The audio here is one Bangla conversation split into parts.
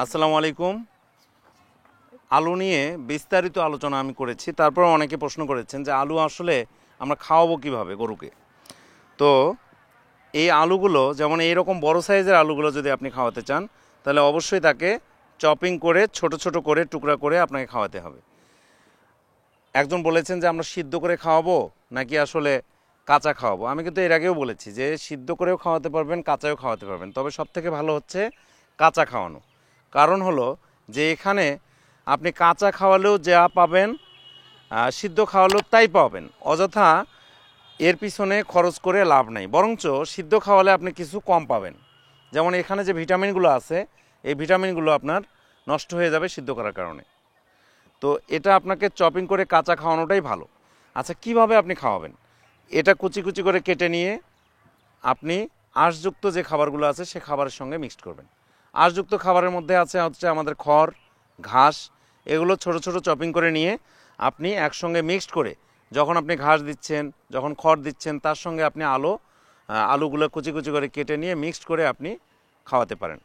আসসালামু আলাইকুম। আলু নিয়ে বিস্তারিত আলোচনা আমি করেছি, তারপর অনেকে প্রশ্ন করেছেন যে আলু আসলে আমরা খাওয়াবো কিভাবে গরুকে। তো এই আলুগুলো যেমন এইরকম বড় সাইজের আলুগুলো যদি আপনি খাওয়াতে চান, তাহলে অবশ্যই তাকে চপিং করে ছোট ছোট করে টুকরা করে আপনাকে খাওয়াতে হবে। একজন বলেছেন যে আমরা সিদ্ধ করে খাওয়াবো নাকি আসলে কাঁচা খাওয়াবো। আমি কিন্তু এর আগেও বলেছি যে সিদ্ধ করেও খাওয়াতে পারবেন, কাঁচাও খাওয়াতে পারবেন, তবে সবথেকে ভালো হচ্ছে কাঁচা খাওয়ানো। কারণ হলো যে এখানে আপনি কাঁচা খাওয়ালেও যা পাবেন, সিদ্ধ খাওয়ালেও তাই পাবেন। অযথা এর পিছনে খরচ করে লাভ নাই, বরঞ্চ সিদ্ধ খাওয়ালে আপনি কিছু কম পাবেন। যেমন এখানে যে ভিটামিনগুলো আছে, এই ভিটামিনগুলো আপনার নষ্ট হয়ে যাবে সিদ্ধ করার কারণে। তো এটা আপনাকে চপিং করে কাঁচা খাওয়ানোটাই ভালো। আচ্ছা, কিভাবে আপনি খাওয়াবেন? এটা কুচি কুচি করে কেটে নিয়ে আপনি আঁশযুক্ত যে খাবারগুলো আছে সে খাবারের সঙ্গে মিক্সড করবেন। আঁশযুক্ত খাবারের মধ্যে হচ্ছে আমাদের খড়, ঘাস, এগুলো ছোট ছোট চপিং করে নিয়ে আপনি একসঙ্গে মিক্সড করে যখন আপনি ঘাস দিচ্ছেন, যখন খড় দিচ্ছেন, তার সঙ্গে আপনি আলুগুলো কুচি কুচি করে কেটে নিয়ে মিক্সড করে আপনি খাওয়াতে পারেন।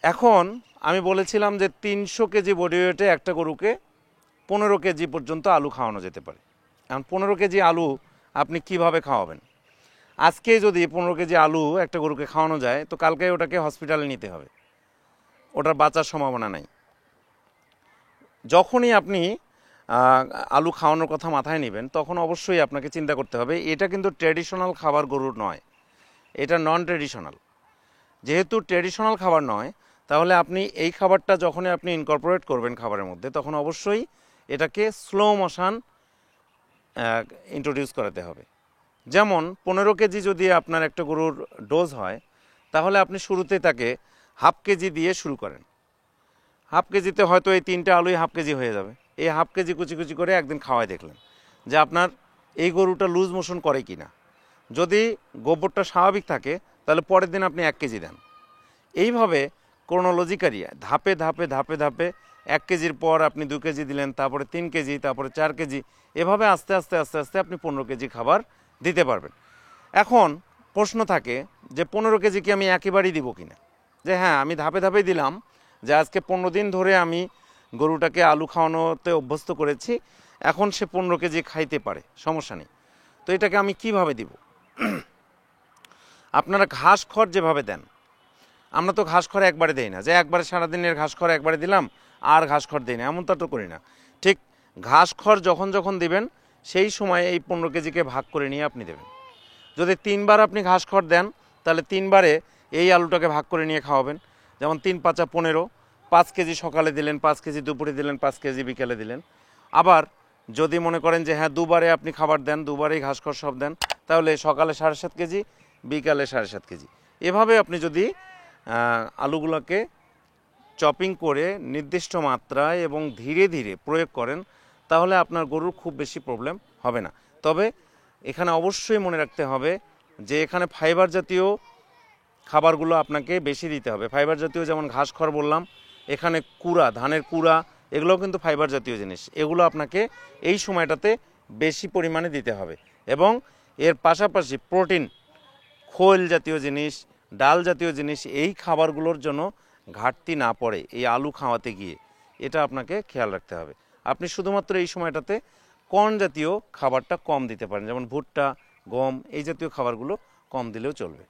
এখন আমি বলেছিলাম যে 300 কেজি বডি ওয়েটে একটা গরুকে 15 কেজি পর্যন্ত আলু খাওয়ানো যেতে পারে। এখন 15 কেজি আলু আপনি কিভাবে খাওয়াবেন? আজকে যদি 15 কেজি আলু একটা গরুকে খাওয়ানো যায়, তো কালকে ওটাকে হসপিটালে নিতে হবে, ওটার বাঁচার সম্ভাবনা নাই। যখনই আপনি আলু খাওয়ানোর কথা মাথায় নেবেন, তখন অবশ্যই আপনাকে চিন্তা করতে হবে এটা কিন্তু ট্র্যাডিশনাল খাবার গরুর নয়, এটা নন ট্র্যাডিশনাল। যেহেতু ট্র্যাডিশনাল খাবার নয়, তাহলে আপনি এই খাবারটা যখনই আপনি ইনকর্পোরেট করবেন খাবারের মধ্যে, তখন অবশ্যই এটাকে স্লো মোশন ইন্ট্রোডিউস করাতে হবে। যেমন 15 কেজি যদি আপনার একটা গরুর ডোজ হয়, তাহলে আপনি শুরুতে তাকে হাফ কেজি দিয়ে শুরু করেন। হাফ কেজিতে হয়তো এই 3টে আলুই হাফ কেজি হয়ে যাবে। এই হাফ কেজি কুচি কুচি করে একদিন খাওয়াই দেখলেন যে আপনার এই গরুটা লুজ মোশন করে কি না। যদি গোবরটা স্বাভাবিক থাকে, তাহলে পরের দিন আপনি 1 কেজি দেন। এইভাবে ক্রোনোলজিক্যালি ধাপে ধাপে ধাপে ধাপে 1 কেজির পর আপনি 2 কেজি দিলেন, তারপরে 3 কেজি, তারপরে 4 কেজি, এভাবে আস্তে আস্তে আস্তে আস্তে আপনি 15 কেজি খাবার দিতে পারবেন। এখন প্রশ্ন থাকে যে 15 কেজি কি আমি একেবারেই দিব কিনা। যে হ্যাঁ, আমি ধাপে ধাপেই দিলাম, যে আজকে 15 দিন ধরে আমি গরুটাকে আলু খাওয়ানোতে অভ্যস্ত করেছি, এখন সে 15 কেজি খাইতে পারে, সমস্যা নেই। তো এটাকে আমি কিভাবে দিব? আপনারা ঘাস খড় যেভাবে দেন, আমরা তো ঘাস খড় একবারে দেই না, যে একবারে সারাদিনের ঘাস খড় একবারে দিলাম আর ঘাস খড় দিই না, এমনটা তো করি না। ঠিক ঘাস খড় যখন যখন দিবেন, সেই সময় এই 15 কেজিকে ভাগ করে নিয়ে আপনি দেবেন। যদি 3বার আপনি ঘাস খড় দেন, তাহলে 3বারে এই আলুটাকে ভাগ করে নিয়ে খাওয়াবেন। যেমন 3 5 15, 5 কেজি সকালে দিলেন, 5 কেজি দুপুরে দিলেন, 5 কেজি বিকেলে দিলেন। আবার যদি মনে করেন যে হ্যাঁ, দুবারে আপনি খাবার দেন, দুবারেই ঘাস খড় সব দেন, তাহলে সকালে 7.5 কেজি, বিকালে 7.5 কেজি। এভাবে আপনি যদি আলুগুলোকে চপিং করে নির্দিষ্ট মাত্রায় এবং ধীরে ধীরে প্রয়োগ করেন, তাহলে আপনার গরুর খুব বেশি প্রবলেম হবে না। তবে এখানে অবশ্যই মনে রাখতে হবে যে এখানে ফাইবার জাতীয় খাবারগুলো আপনাকে বেশি দিতে হবে। ফাইবার জাতীয় যেমন ঘাস খড় বললাম, এখানে কুড়া, ধানের কুড়া, এগুলোও কিন্তু ফাইবার জাতীয় জিনিস। এগুলো আপনাকে এই সময়টাতে বেশি পরিমাণে দিতে হবে। এবং এর পাশাপাশি প্রোটিন, খোল জাতীয় জিনিস, ডাল জাতীয় জিনিস, এই খাবারগুলোর জন্য ঘাটতি না পড়ে এই আলু খাওয়াতে গিয়ে, এটা আপনাকে খেয়াল রাখতে হবে। আপনি শুধুমাত্র এই সময়টাতে কর্ন জাতীয় খাবারটা কম দিতে পারেন, যেমন ভুট্টা, গম, এই জাতীয় খাবারগুলো কম দিলেও চলবে।